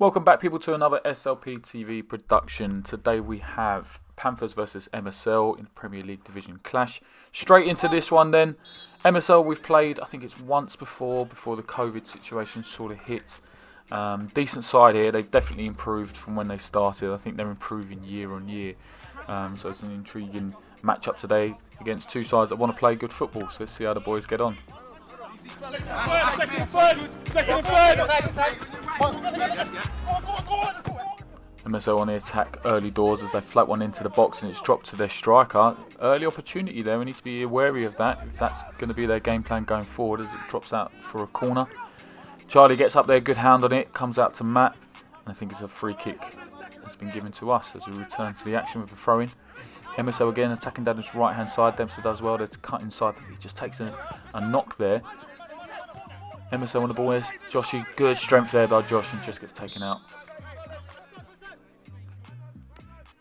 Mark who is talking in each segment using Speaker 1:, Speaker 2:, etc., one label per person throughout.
Speaker 1: Welcome back, people, to another SLP TV production. Today we have Panthers versus MSL in the Premier League Division clash. Straight into this one then. MSL we've played, I think it's once before the COVID situation sort of hit. Decent side here. They've definitely improved from when they started. I think they're improving year on year. So it's an intriguing matchup today against two sides that want to play good football. So let's see how the boys get on. MSL on the attack early doors as they flat one into the box and it's dropped to their striker. Early opportunity there, we need to be wary of that if that's going to be their game plan going forward as it drops out for a corner. Charlie gets up there, good hand on it, comes out to Matt, and I think it's a free kick that's been given to us as we return to the action with a throw-in. MSL again attacking down his right hand side. Dempster does well there to cut inside. He just takes a knock there. MSL on the ball is Joshy. Good strength there by Josh and just gets taken out.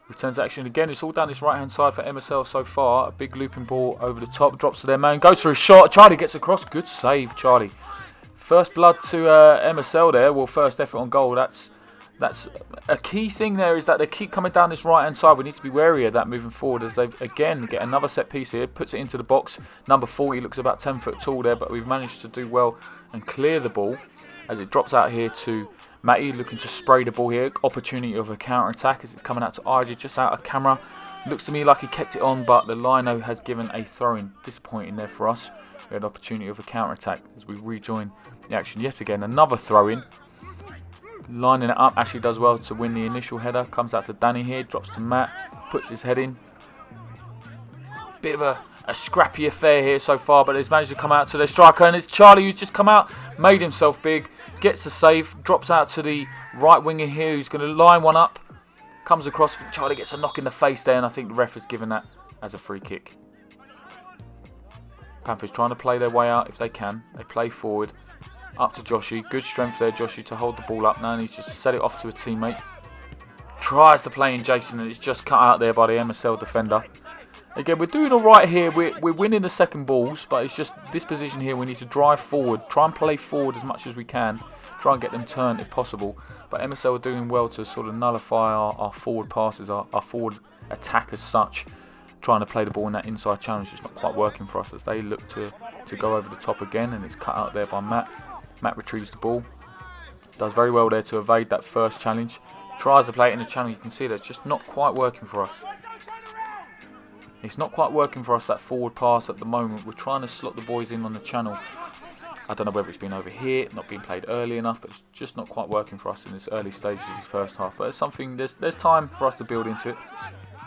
Speaker 1: Returns action again. It's all down this right hand side for MSL so far. A big looping ball over the top. Drops to their man. Goes for a shot. Charlie gets across. Good save, Charlie. First blood to MSL there. Well, first effort on goal. That's a key thing there, is that they keep coming down this right hand side. We need to be wary of that moving forward as they again get another set piece here. Puts it into the box. Number 40 looks about 10 foot tall there, but we've managed to do well and clear the ball as it drops out here to Matty, looking to spray the ball here. Opportunity of a counter attack as it's coming out to RJ just out of camera. Looks to me like he kept it on, but the lino has given a throw-in. Disappointing there for us. We had an opportunity of a counter attack as we rejoin the action yet again. Another throw-in. Lining it up, actually does well to win the initial header. Comes out to Danny here, drops to Matt, puts his head in. Bit of a scrappy affair here so far, but he's managed to come out to their striker, and it's Charlie who's just come out, made himself big, gets a save, drops out to the right winger here who's going to line one up. Comes across, Charlie gets a knock in the face there, and I think the ref has given that as a free kick. Panthers trying to play their way out if they can. They play forward. Up to Joshy. Good strength there, Joshy, to hold the ball up now, and he's just set it off to a teammate. Tries to play in Jason, and it's just cut out there by the MSL defender. Again, we're doing alright here. We're winning the second balls, but it's just this position here. We need to drive forward. Try and play forward as much as we can. Try and get them turned if possible. But MSL are doing well to sort of nullify our forward passes, our forward attack as such. Trying to play the ball in that inside channel is just not quite working for us as they look to go over the top again, and it's cut out there by Matt. Matt retrieves the ball. Does very well there to evade that first challenge. Tries to play it in the channel. You can see that's just not quite working for us. It's not quite working for us, that forward pass at the moment. We're trying to slot the boys in on the channel. I don't know whether it's been overhit, not being played early enough, but it's just not quite working for us in this early stages of the first half. But it's something, there's time for us to build into it.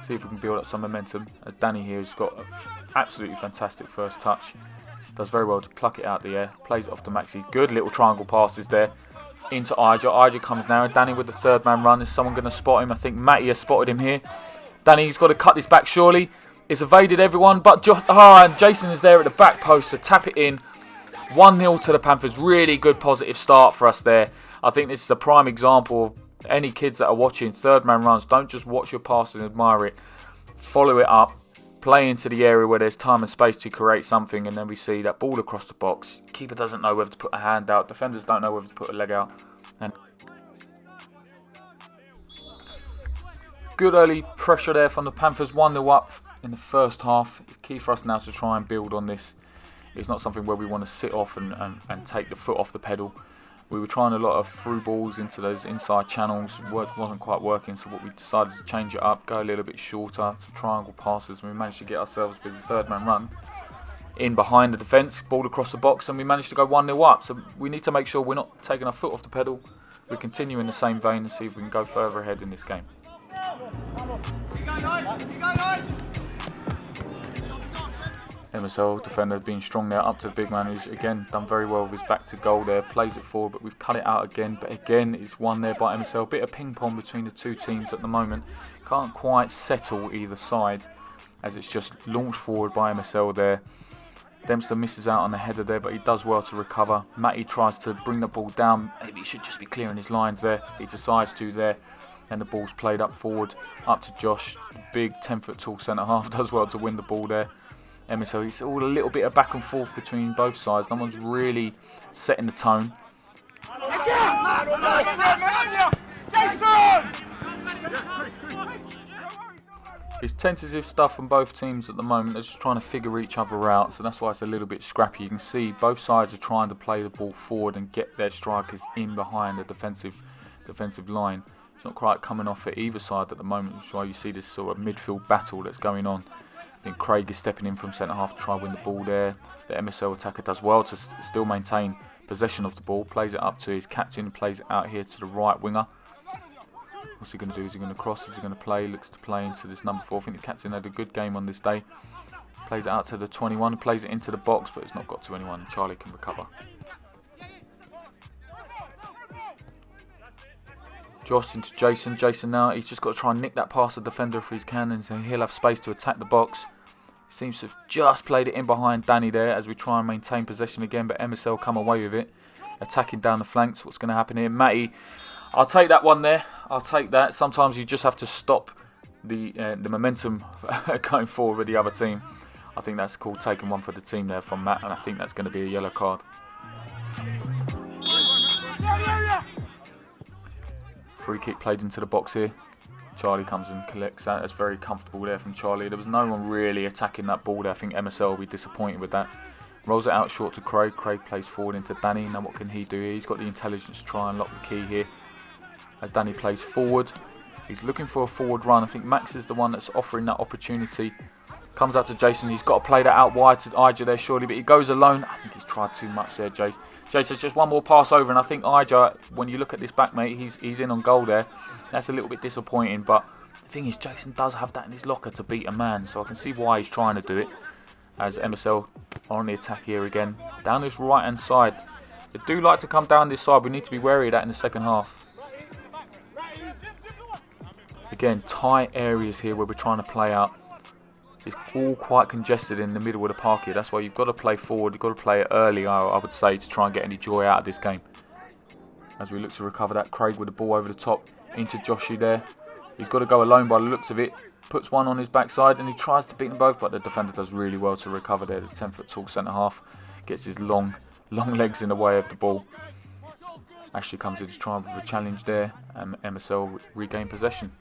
Speaker 1: See if we can build up some momentum. Danny here has got an absolutely fantastic first touch. Does very well to pluck it out the air. Plays it off to Maxi. Good little triangle passes there into Ija. Ija comes now. Danny with the third man run. Is someone going to spot him? I think Matty has spotted him here. Danny's got to cut this back surely. It's evaded everyone, but and Jason is there at the back post to tap it in. 1-0 to the Panthers. Really good positive start for us there. I think this is a prime example of any kids that are watching third man runs. Don't just watch your pass and admire it. Follow it up. Play into the area where there's time and space to create something, and then we see that ball across the box. Keeper doesn't know whether to put a hand out. Defenders don't know whether to put a leg out. And good early pressure there from the Panthers. 1-0 up in the first half. It's key for us now to try and build on this. It's not something where we want to sit off and take the foot off the pedal. We were trying a lot of through balls into those inside channels. Wasn't quite working, so what we decided to change it up, go a little bit shorter, some triangle passes, and we managed to get ourselves with the third man run in behind the defence, ball across the box, and we managed to go 1-0 up. So we need to make sure we're not taking our foot off the pedal. We continue in the same vein and see if we can go further ahead in this game. MSL defender being strong there, up to the big man who's again done very well with his back to goal there, plays it forward, but we've cut it out again. But again, it's won there by MSL. Bit of ping pong between the two teams at the moment. Can't quite settle either side as it's just launched forward by MSL there. Dempster misses out on the header there, but he does well to recover. Matty tries to bring the ball down. Maybe he should just be clearing his lines there. He decides to there. And the ball's played up forward, up to Josh. The big 10-foot tall centre half does well to win the ball there. MSL, it's all a little bit of back and forth between both sides. No one's really setting the tone. It's tentative stuff from both teams at the moment. They're just trying to figure each other out, so that's why it's a little bit scrappy. You can see both sides are trying to play the ball forward and get their strikers in behind the defensive line. It's not quite coming off at either side at the moment, which is why you see this sort of midfield battle that's going on. I think Craig is stepping in from centre half to try and win the ball there. The MSL attacker does well to still maintain possession of the ball, plays it up to his captain, plays it out here to the right winger. What's he going to do? Is he going to cross? Is he going to play? Looks to play into this number 4. I think the captain had a good game on this day. Plays it out to the 21, plays it into the box, but it's not got to anyone. Charlie can recover. Josh into Jason. Jason now, he's just got to try and nick that past the defender if he can, and so he'll have space to attack the box. Seems to have just played it in behind Danny there as we try and maintain possession again, but MSL come away with it. Attacking down the flanks. What's going to happen here? Matty, I'll take that one there. I'll take that. Sometimes you just have to stop the momentum going forward with the other team. I think that's called taking one for the team there from Matt, and I think that's going to be a yellow card. Free kick played into the box here. Charlie comes and collects that. That's very comfortable there from Charlie. There was no one really attacking that ball there. I think MSL will be disappointed with that. Rolls it out short to Craig. Craig plays forward into Danny. Now what can he do here? He's got the intelligence to try and lock the key here. As Danny plays forward, he's looking for a forward run. I think Max is the one that's offering that opportunity. Comes out to Jason. He's got to play that out wide to Ija there surely, but he goes alone. I think he's tried too much there, Jason. Jason's just one more pass over, and I think Ija, when you look at this back, mate, he's in on goal there. That's a little bit disappointing, but the thing is, Jason does have that in his locker to beat a man, so I can see why he's trying to do it. As MSL are on the attack here again. Down this right-hand side. They do like to come down this side. We need to be wary of that in the second half. Again, tight areas here where we're trying to play out. It's all quite congested in the middle of the park here. That's why you've got to play forward. You've got to play it early, I would say, to try and get any joy out of this game. As we look to recover that, Craig with the ball over the top into Joshy there. He's got to go alone by the looks of it. Puts one on his backside and he tries to beat them both, but the defender does really well to recover there. The 10-foot tall centre half gets his long legs in the way of the ball. Ashley comes in to try with a challenge there, and MSL regain possession.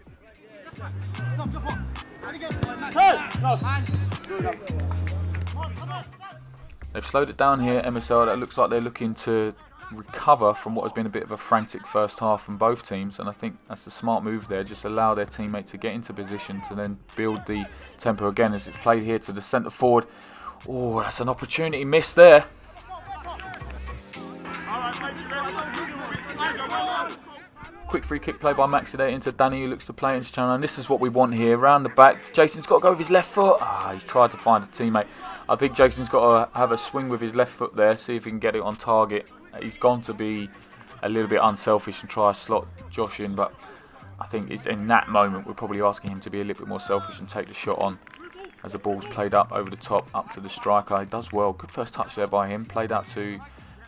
Speaker 1: They've slowed it down here, MSL. That looks like they're looking to recover from what has been a bit of a frantic first half from both teams, and I think that's the smart move there. Just allow their teammate to get into position to then build the tempo again as it's played here to the centre forward. Oh, that's an opportunity missed there. Quick free kick play by Maxi there into Danny, who looks to play into channel, and this is what we want here. Round the back, Jason's got to go with his left foot. He's tried to find a teammate. I think Jason's got to have a swing with his left foot there, see if he can get it on target. He's gone to be a little bit unselfish and try to slot Josh in, but I think it's in that moment we're probably asking him to be a little bit more selfish and take the shot on. As the ball's played up over the top, up to the striker. He does well. Good first touch there by him. Played out to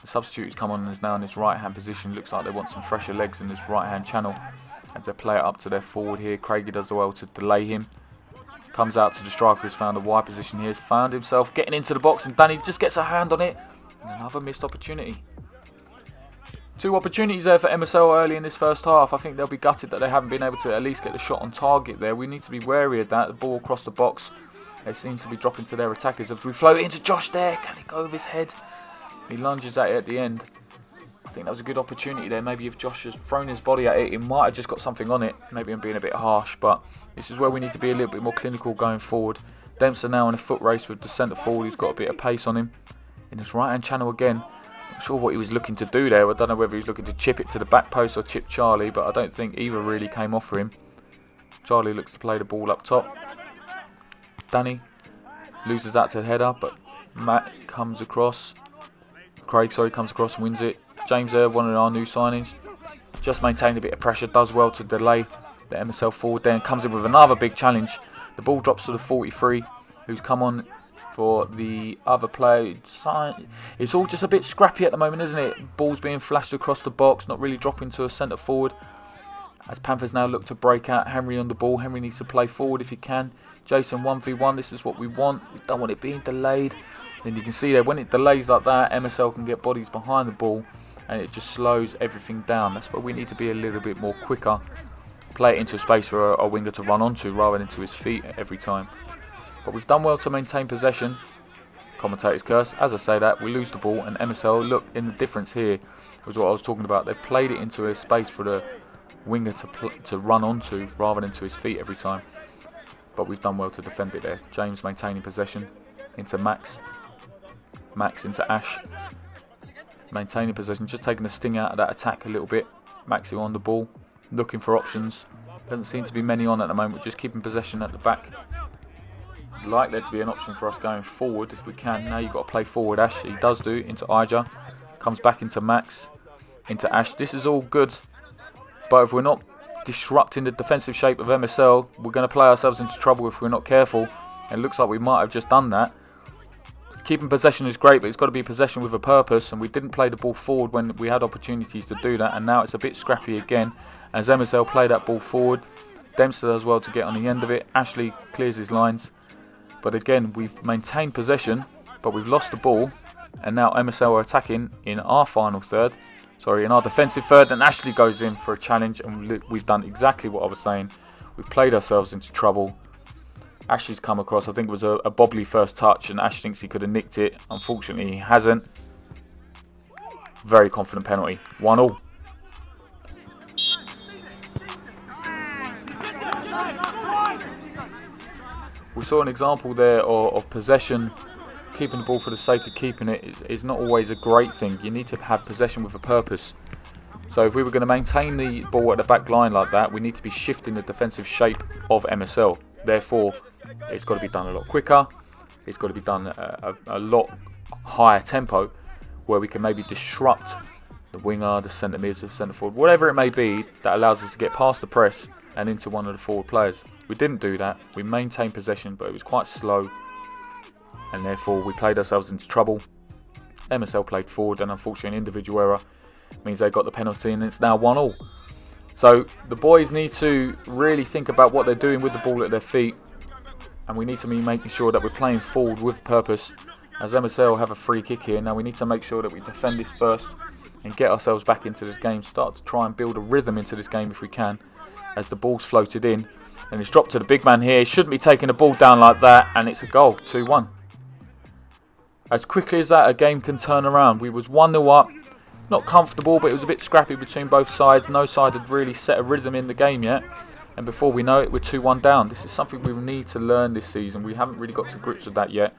Speaker 1: the substitute who's come on and is now in this right-hand position. Looks like they want some fresher legs in this right-hand channel. As they play it up to their forward here. Craigie does well to delay him. Comes out to the striker who's found a wide position here. He's found himself getting into the box, and Danny just gets a hand on it. And another missed opportunity. Two opportunities there for MSL early in this first half. I think they'll be gutted that they haven't been able to at least get the shot on target there. We need to be wary of that. The ball across the box. They seem to be dropping to their attackers. As we float into Josh there. Can he go over his head? He lunges at it at the end. I think that was a good opportunity there. Maybe if Josh has thrown his body at it, he might have just got something on it. Maybe I'm being a bit harsh, but this is where we need to be a little bit more clinical going forward. Dempster now in a foot race with the centre forward. He's got a bit of pace on him. In this right-hand channel again. Not sure what he was looking to do there. I don't know whether he was looking to chip it to the back post or chip Charlie, but I don't think either really came off for him. Charlie looks to play the ball up top. Danny loses that to the header, but Matt comes across. Craig, comes across and wins it. James there, one of our new signings. Just maintained a bit of pressure, does well to delay the MSL forward there and comes in with another big challenge. The ball drops to the 43, who's come on for the other play. It's all just a bit scrappy at the moment, isn't it? Ball's being flashed across the box, not really dropping to a centre forward. As Panthers now look to break out, Henry on the ball. Henry needs to play forward if he can. Jason 1v1, this is what we want. We don't want it being delayed. And you can see there, when it delays like that, MSL can get bodies behind the ball and it just slows everything down. That's where we need to be a little bit more quicker play it into a space for a winger to run onto rather than to his feet every time. But we've done well to maintain possession. Commentator's curse. As I say that, we lose the ball, and MSL, look, in the difference here was what I was talking about. They've played it into a space for the winger to run onto rather than to his feet every time. But we've done well to defend it there. James maintaining possession into Max. Max into Ash. Maintaining possession, just taking the sting out of that attack a little bit. Maxi on the ball, looking for options. Doesn't seem to be many on at the moment. We're just keeping possession at the back. I'd like there to be an option for us going forward if we can. Now you've got to play forward, Ash. He does do into Ija. Comes back into Max. Into Ash. This is all good. But if we're not disrupting the defensive shape of MSL, we're going to play ourselves into trouble if we're not careful. And it looks like we might have just done that. Keeping possession is great, but it's got to be possession with a purpose, and we didn't play the ball forward when we had opportunities to do that, and now it's a bit scrappy again as MSL play that ball forward. Dempster does well to get on the end of it. Ashley clears his lines, but again we've maintained possession, but we've lost the ball, and now MSL are attacking in our final third, in our defensive third, and Ashley goes in for a challenge, and we've done exactly what I was saying. We've played ourselves into trouble. Ashley's come across, I think it was a bobbly first touch, and Ash thinks he could have nicked it. Unfortunately, he hasn't. Very confident penalty. 1-1. We saw an example there of possession. Keeping the ball for the sake of keeping it is not always a great thing. You need to have possession with a purpose. So if we were going to maintain the ball at the back line like that, we need to be shifting the defensive shape of MSL. Therefore, it's got to be done a lot quicker. It's got to be done a lot higher tempo, where we can maybe disrupt the winger, the centre mid, the centre forward, whatever it may be that allows us to get past the press and into one of the forward players. We didn't do that. We maintained possession, but it was quite slow, and therefore we played ourselves into trouble. MSL played forward, and unfortunately an individual error means they got the penalty, and it's now 1-1. So the boys need to really think about what they're doing with the ball at their feet, and we need to be making sure that we're playing forward with purpose. As MSL have a free kick here, now we need to make sure that we defend this first and get ourselves back into this game. Start to try and build a rhythm into this game if we can, as the ball's floated in and it's dropped to the big man here. He shouldn't be taking the ball down like that, and it's a goal, 2-1. As quickly as that, a game can turn around. We was 1-0 up. Not comfortable, but it was a bit scrappy between both sides. No side had really set a rhythm in the game yet. And before we know it, we're 2-1 down. This is something we need to learn this season. We haven't really got to grips with that yet.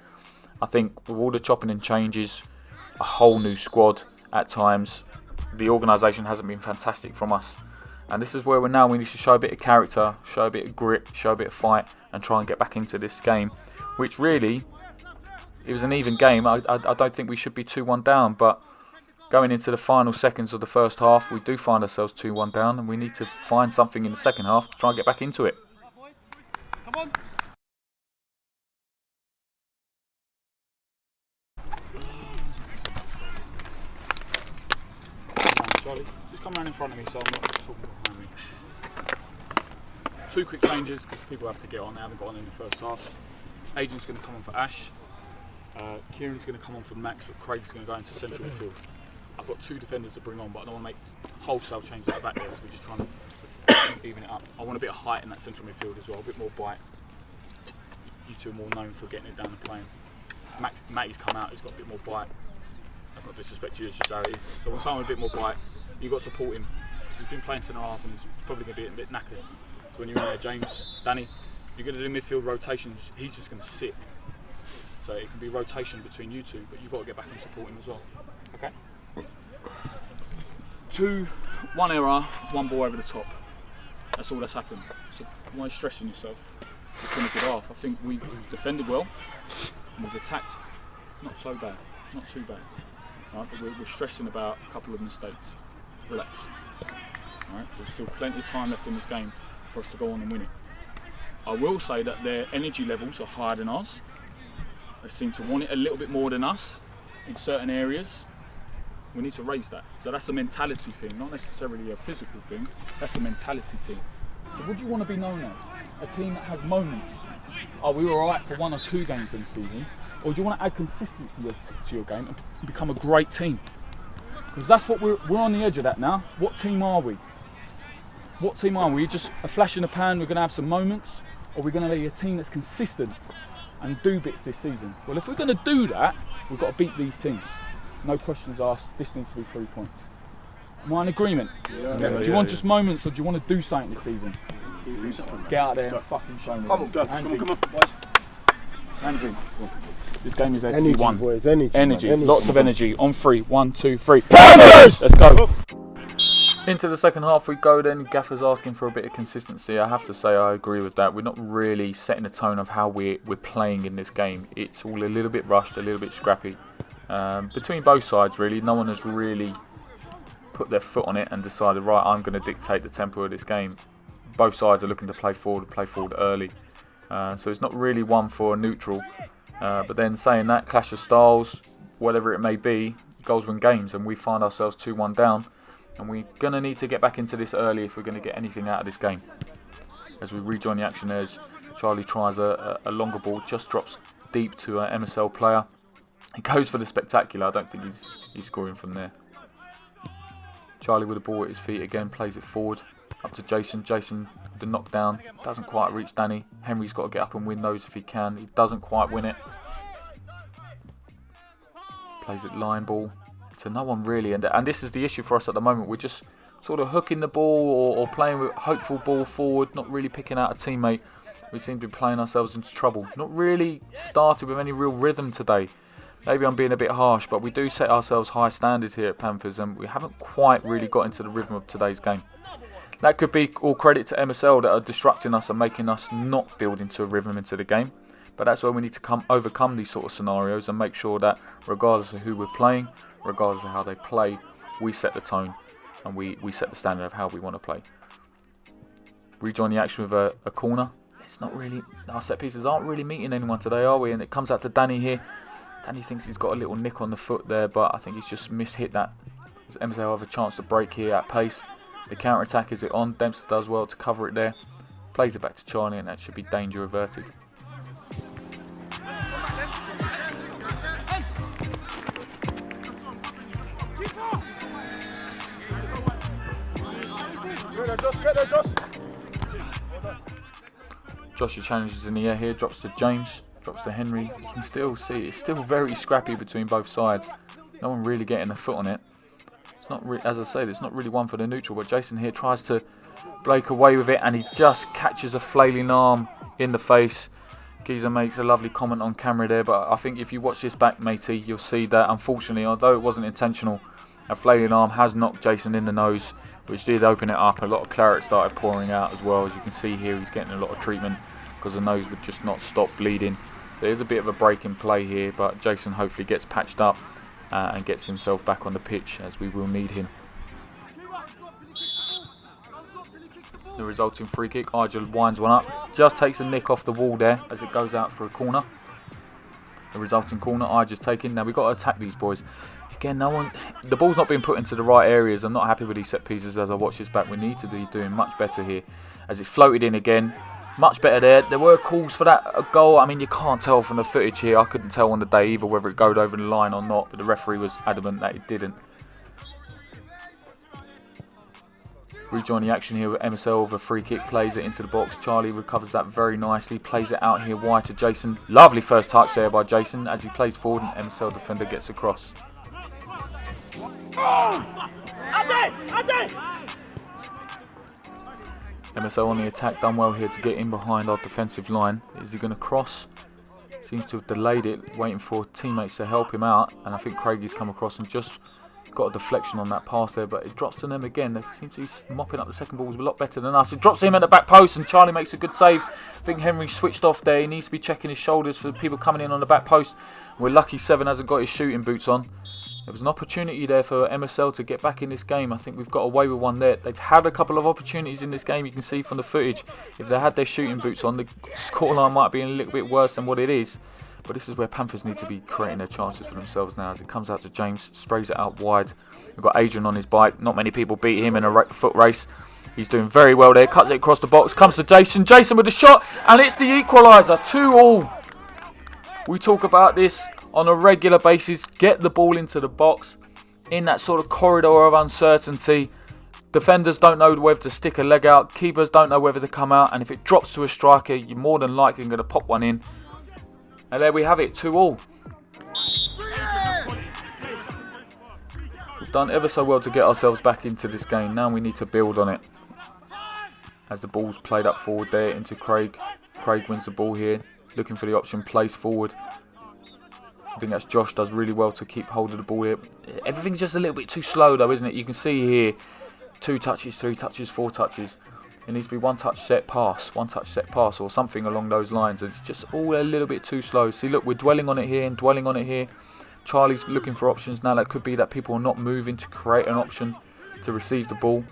Speaker 1: I think with all the chopping and changes, a whole new squad at times, the organisation hasn't been fantastic from us. And this is where we need to show a bit of character, show a bit of grit, show a bit of fight, and try and get back into this game. Which really, it was an even game. I don't think we should be 2-1 down, but going into the final seconds of the first half, we do find ourselves 2-1 down, and we need to find something in the second half to try and get back into it. Come on. Charlie, just come round in front of me so I'm not talking behind me. 2 quick changes because people have to get on. They haven't got on in the first half. Adrian's going to come on for Ash. Kieran's going to come on for Max, but Craig's going to go into central midfield. I've got 2 defenders to bring on, but I don't want to make wholesale changes at the back there, so we're just trying to even it up. I want a bit of height in that central midfield as well, a bit more bite. You two are more known for getting it down and playing. Matty's come out, he's got a bit more bite. That's not disrespect to you, it's just how it is. So when someone with a bit more bite, you've got to support him. Because he's been playing centre half and he's probably going to be a bit knackered. So when you're in there, James, Danny, you're going to do midfield rotations, he's just going to sit. So it can be rotation between you two, but you've got to get back and support him as well. Okay? 1 error, 1 ball over the top. That's all that's happened. So why are you stressing yourself? It's been a good half. I think we've defended well and we've attacked not so bad, not too bad. Right, but we're stressing about a couple of mistakes. Relax. Right, there's still plenty of time left in this game for us to go on and win it. I will say that their energy levels are higher than ours. They seem to want it a little bit more than us in certain areas. We need to raise that. So that's a mentality thing, not necessarily a physical thing. That's a mentality thing. So what do you want to be known as? A team that has moments. Are we alright for 1 or 2 games in the season? Or do you want to add consistency to your game and become a great team? Because that's what we're on the edge of that now. What team are we?
Speaker 2: What team are we? Just a flash in the pan, we're going to have some moments, or we're going to be a team that's consistent and do bits this season? Well, if we're going to do that, we've got to beat these teams. No questions asked, this needs to be 3 points. Am I in agreement?
Speaker 3: Yeah.
Speaker 2: Do you want just moments, or do you want to do something this season? Get out there and fucking show me.
Speaker 3: Come on.
Speaker 2: Andrew, this game is
Speaker 4: Energy,
Speaker 2: won.
Speaker 4: boys, energy.
Speaker 2: Energy,
Speaker 4: Man,
Speaker 2: lots of energy. On 3, 1, 2, 3.
Speaker 4: Panthers!
Speaker 2: Let's go.
Speaker 1: Into the second half we go then. Gaffer's asking for a bit of consistency. I have to say I agree with that. We're not really setting the tone of how we're playing in this game. It's all a little bit rushed, a little bit scrappy. Between both sides really, no one has really put their foot on it and decided, right, I'm going to dictate the tempo of this game. Both sides are looking to play forward early. So it's not really one for a neutral. But then saying that, clash of styles, whatever it may be, goals win games, and we find ourselves 2-1 down. And we're going to need to get back into this early if we're going to get anything out of this game. As we rejoin the action, as Charlie tries a longer ball, just drops deep to an MSL player. He goes for the spectacular. I don't think he's scoring from there. Charlie with the ball at his feet again, plays it forward. Up to Jason. Jason with the knockdown. Doesn't quite reach Danny. Henry's got to get up and win those if he can. He doesn't quite win it. Plays it line ball to no one really, and this is the issue for us at the moment. We're just sort of hooking the ball or playing with hopeful ball forward, not really picking out a teammate. We seem to be playing ourselves into trouble. Not really started with any real rhythm today. Maybe I'm being a bit harsh, but we do set ourselves high standards here at Panthers, and we haven't quite really got into the rhythm of today's game. That could be all credit to MSL that are disrupting us and making us not build into a rhythm into the game. But that's where we need to overcome these sort of scenarios and make sure that regardless of who we're playing, regardless of how they play, we set the tone and we set the standard of how we want to play. Rejoin the action with a corner. It's not really, our set pieces aren't really meeting anyone today, are we? And it comes out to Danny here. Danny thinks he's got a little nick on the foot there, but I think he's just mishit that. As MSL have a chance to break here at pace. The counter attack, is it on? Dempster does well to cover it there. Plays it back to Charlie, and that should be danger averted. Joshua challenges in the air here, drops to James, drops to Henry. You can still see it's still very scrappy between both sides. No one really getting a foot on it. It's not as I said, it's not really one for the neutral, but Jason here tries to break away with it, and he just catches a flailing arm in the face. Geezer makes a lovely comment on camera there, but I think if you watch this back, matey, you'll see that unfortunately, although it wasn't intentional, a flailing arm has knocked Jason in the nose, which did open it up. A lot of claret started pouring out as well. As you can see here, he's getting a lot of treatment because the nose would just not stop bleeding. So there's a bit of a break in play here, but Jason hopefully gets patched up and gets himself back on the pitch, as we will need him. The resulting free kick, Argel winds one up, just takes a nick off the wall there as it goes out for a corner. The resulting corner, Argel's taken. Now we've got to attack these boys. Again, the ball's not being put into the right areas. I'm not happy with these set pieces as I watch this back. We need to be doing much better here. As it's floated in again, much better there. There were calls for that goal. I mean, you can't tell from the footage here. I couldn't tell on the day either whether it goed over the line or not, but the referee was adamant that it didn't. Rejoin the action here with MSL with a free kick, plays it into the box. Charlie recovers that very nicely, plays it out here wide to Jason. Lovely first touch there by Jason as he plays forward and MSL defender gets across. MSL on the attack, done well here to get in behind our defensive line. Is he going to cross? Seems to have delayed it, waiting for teammates to help him out, and I think Craigie's come across and just got a deflection on that pass there, but it drops to them again. They seem to be mopping up the second ball a lot better than us. It drops him at the back post and Charlie makes a good save. I think Henry switched off there. He needs to be checking his shoulders for people coming in on the back post. We're lucky Seven hasn't got his shooting boots on. There was an opportunity there for MSL to get back in this game. I think we've got away with one there. They've had a couple of opportunities in this game. You can see from the footage. If they had their shooting boots on, the scoreline might be a little bit worse than what it is. But this is where Panthers need to be creating their chances for themselves now. As it comes out to James, sprays it out wide. We've got Adrian on his bike. Not many people beat him in a foot race. He's doing very well there. Cuts it across the box. Comes to Jason. Jason with a shot. And it's the equaliser. 2-2. We talk about this on a regular basis. Get the ball into the box. In that sort of corridor of uncertainty. Defenders don't know whether to stick a leg out. Keepers don't know whether to come out. And if it drops to a striker, you're more than likely going to pop one in. And there we have it, 2-2. We've done ever so well to get ourselves back into this game. Now we need to build on it. As the ball's played up forward there into Craig. Craig wins the ball here. Looking for the option, plays forward. I think that's Josh, does really well to keep hold of the ball here. Everything's just a little bit too slow though, isn't it? You can see here, 2 touches, 3 touches, 4 touches. It needs to be 1 touch set pass, 1 touch set pass or something along those lines. It's just all a little bit too slow. See, look, we're dwelling on it here and dwelling on it here. Charlie's looking for options now. That could be that people are not moving to create an option to receive the ball.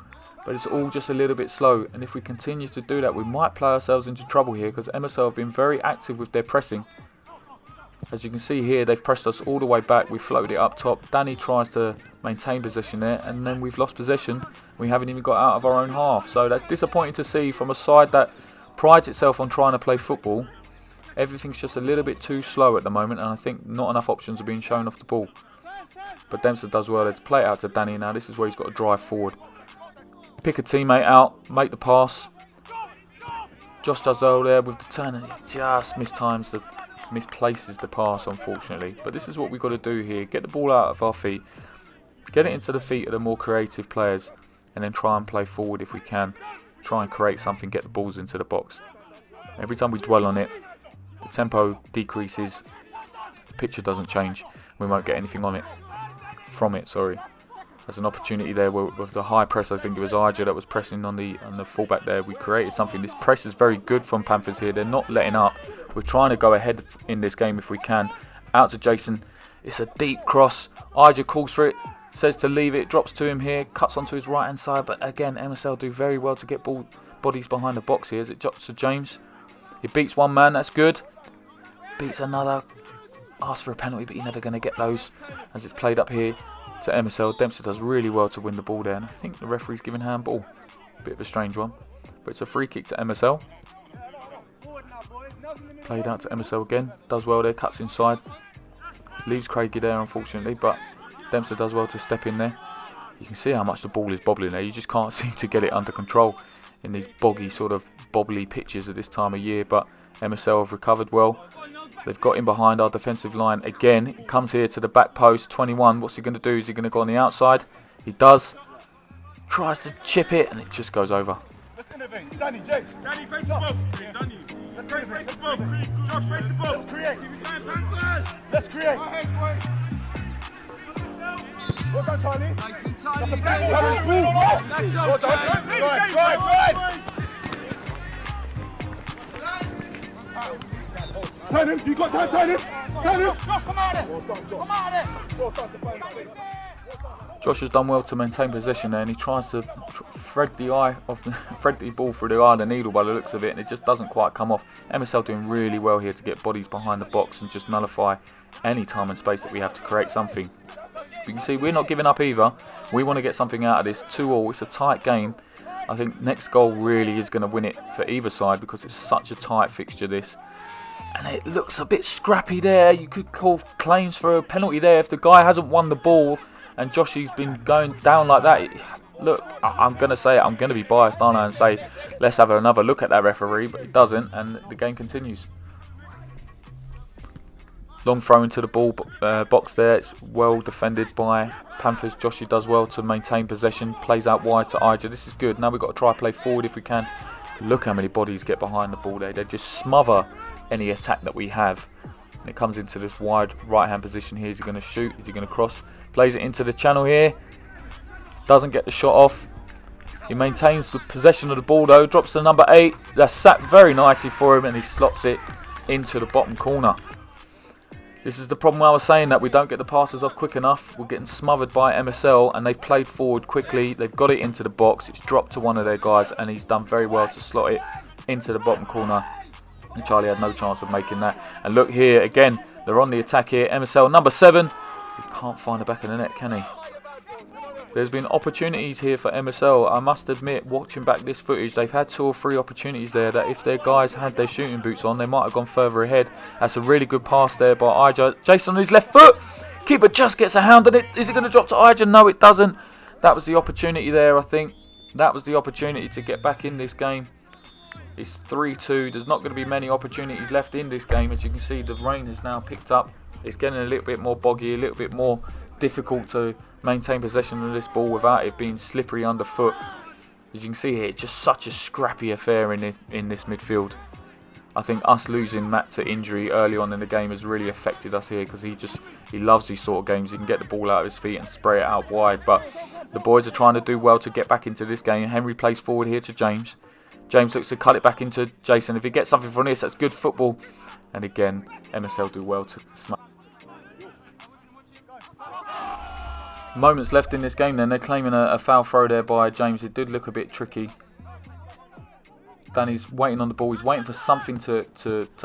Speaker 1: But it's all just a little bit slow. And if we continue to do that, we might play ourselves into trouble here because MSL have been very active with their pressing. As you can see here, they've pressed us all the way back. We floated it up top. Danny tries to maintain possession there, and then we've lost possession. We haven't even got out of our own half. So that's disappointing to see from a side that prides itself on trying to play football. Everything's just a little bit too slow at the moment, and I think not enough options are being shown off the ball. But Dempster does well. Let's play it out to Danny now. This is where he's got to drive forward. Pick a teammate out, make the pass. Josh does well there with the turn, and he just misplaces the pass, unfortunately. But this is what we've got to do here. Get the ball out of our feet. Get it into the feet of the more creative players. And then try and play forward if we can. Try and create something, get the balls into the box. Every time we dwell on it, the tempo decreases. The picture doesn't change. We won't get anything on it. From it, sorry. There's an opportunity there with the high press. I think it was Aja that was pressing on the fullback there. We created something. This press is very good from Panthers here. They're not letting up. We're trying to go ahead in this game if we can. Out to Jason. It's a deep cross. Aja calls for it. Says to leave it. Drops to him here. Cuts onto his right hand side. But again, MSL do very well to get bodies behind the box here. As it drops to James. He beats one man. That's good. Beats another. Asks for a penalty, but you're never going to get those. As it's played up here to MSL. Dempster does really well to win the ball there. And I think the referee's giving handball. Bit of a strange one. But it's a free kick to MSL. Played out to MSL again. Does well there. Cuts inside. Leaves Craigie there, unfortunately. But Dempster does well to step in there. You can see how much the ball is bobbling there. You just can't seem to get it under control in these boggy, sort of bobbly pitches at this time of year. But MSL have recovered well. They've got in behind our defensive line again. He comes here to the back post. 21. What's he going to do? Is he going to go on the outside? He does. Tries to chip it, and it just goes over.
Speaker 3: Let's innovate. Danny, James. Danny, face the ball. Danny. Let's face the ball. Josh, face the ball. Let's create. Let's create. Well done, Charlie. Nice and tiny. That's well done. Drive. Turn him. You got time, turn him. Turn him. Josh, come out of there. Come out of there.
Speaker 1: Josh has done well to maintain possession there, and he tries to thread the ball through the eye of the needle by the looks of it, and it just doesn't quite come off. MSL doing really well here to get bodies behind the box and just nullify any time and space that we have to create something. You can see we're not giving up either. We want to get something out of this. 2-2. It's a tight game. I think next goal really is going to win it for either side because it's such a tight fixture, this. And it looks a bit scrappy there. You could call claims for a penalty there if the guy hasn't won the ball and Joshy's been going down like that. Look, I'm going to say it. I'm going to be biased, aren't I, and say let's have another look at that referee, but he doesn't, and the game continues. Long throw into the ball box there. It's well defended by Panthers. Joshy does well to maintain possession. Plays out wide to Ija. This is good. Now we've got to try play forward if we can. Look how many bodies get behind the ball there. They just smother any attack that we have. And it comes into this wide right-hand position here. Is he going to shoot? Is he going to cross? Plays it into the channel here. Doesn't get the shot off. He maintains the possession of the ball though. Drops to number 8. That's sat very nicely for him, and he slots it into the bottom corner. This is the problem I was saying, that we don't get the passes off quick enough. We're getting smothered by MSL, and they've played forward quickly. They've got it into the box. It's dropped to one of their guys, and he's done very well to slot it into the bottom corner. And Charlie had no chance of making that. And look here, again, they're on the attack here. MSL, number 7. He can't find the back of the net, can he? There's been opportunities here for MSL. I must admit, watching back this footage, they've had 2 or 3 opportunities there that if their guys had their shooting boots on, they might have gone further ahead. That's a really good pass there by Ija. Jason on his left foot. Keeper just gets a hand on it. Is it going to drop to Ija? No, it doesn't. That was the opportunity there, I think. That was the opportunity to get back in this game. It's 3-2. There's not going to be many opportunities left in this game. As you can see, the rain has now picked up. It's getting a little bit more boggy, a little bit more difficult to maintain possession of this ball without it being slippery underfoot. As you can see here, it's just such a scrappy affair in this midfield. I think us losing Matt to injury early on in the game has really affected us here, because he loves these sort of games. He can get the ball out of his feet and spray it out wide. But the boys are trying to do well to get back into this game. Henry plays forward here to James. James looks to cut it back into Jason. If he gets something from this, that's good football. And again, MSL do well to smash. Moments left in this game then. They're claiming a foul throw there by James. It did look a bit tricky. Danny's waiting on the ball. He's waiting for something to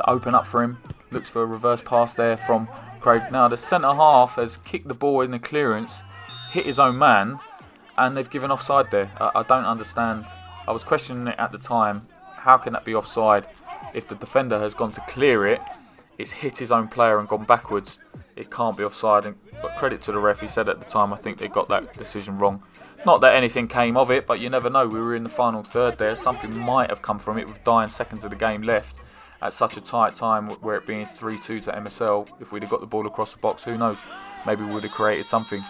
Speaker 1: open up for him. Looks for a reverse pass there from Craig. Now the centre half has kicked the ball in the clearance, hit his own man, and they've given offside there. I don't understand. I was questioning it at the time. How can that be offside if the defender has gone to clear it? It's hit his own player and gone backwards. It can't be offside. But credit to the ref. He said at the time, I think they got that decision wrong. Not that anything came of it, but you never know. We were in the final third there. Something might have come from it with dying seconds of the game left at such a tight time, where it being 3-2 to MSL. If we'd have got the ball across the box, who knows? Maybe we would have created something.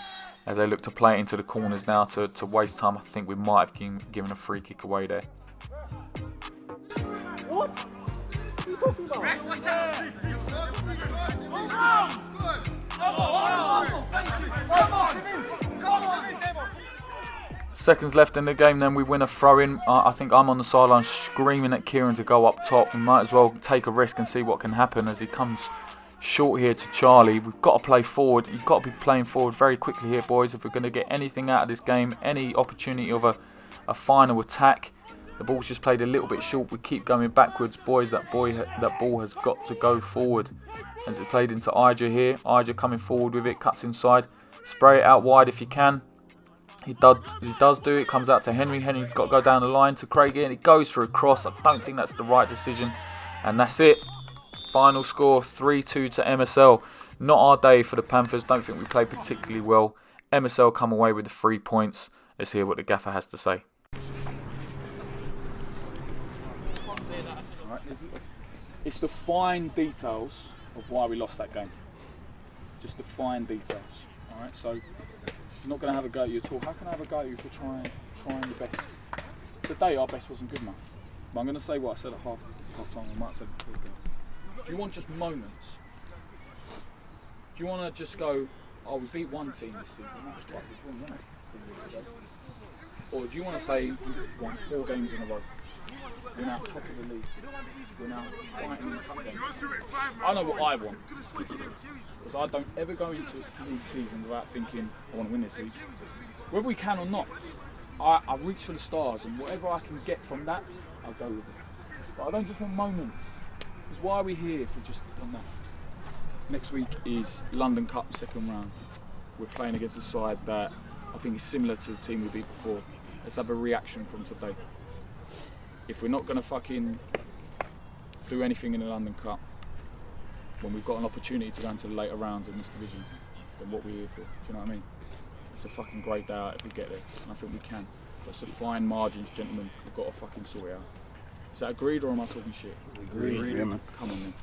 Speaker 1: As they look to play it into the corners now to waste time, I think we might have given a free kick away there.
Speaker 3: What?
Speaker 1: Seconds left in the game, then we win a throw-in. I think I'm on the sideline screaming at Kieran to go up top. We might as well take a risk and see what can happen, as he comes short here to Charlie. We've got to play forward. You've got to be playing forward very quickly here, boys, if we're going to get anything out of this game, any opportunity of a final attack. The ball's just played a little bit short. We keep going backwards, boys. That ball has got to go forward. As it's played into Ija here. Ija coming forward with it, cuts inside. Spray it out wide if you can. He does do it. Comes out to Henry. Henry's got to go down the line to Craig and it goes for a cross. I don't think that's the right decision. And that's it. Final score 3-2 to MSL. Not our day for the Panthers. Don't think we played particularly well. MSL come away with the 3 points. Let's hear what the gaffer has to say.
Speaker 2: It's the fine details of why we lost that game. Just the fine details. Alright, so you're not going to have a go at you at all. How can I have a go at you for trying your best? Today our best wasn't good enough. But I'm going to say what I said at half time. I might have said it before the game. Do you want just moments? Do you want to just go, oh, we beat one team this season, that's right, we've won that. Or do you want to say we've won 4 games in a row? We're now top of the league. We're now fighting in the cup games. I know what I want. Because I don't ever go into this league season without thinking, I want to win this league. Whether we can or not, I reach for the stars, and whatever I can get from that, I'll go with it. But I don't just want moments. Because why are we here if we just want that? Next week is London Cup second round. We're playing against a side that I think is similar to the team we beat before. Let's have a reaction from today. If we're not going to fucking do anything in the London Cup, when we've got an opportunity to go into the later rounds in this division, then what we're here for, do you know what I mean? It's a fucking great day out if we get there, and I think we can. But it's a fine margins, gentlemen. We've got to fucking sort it out. Is that agreed, or am I talking shit?
Speaker 4: Agreed. Yeah, man.
Speaker 2: Come on then.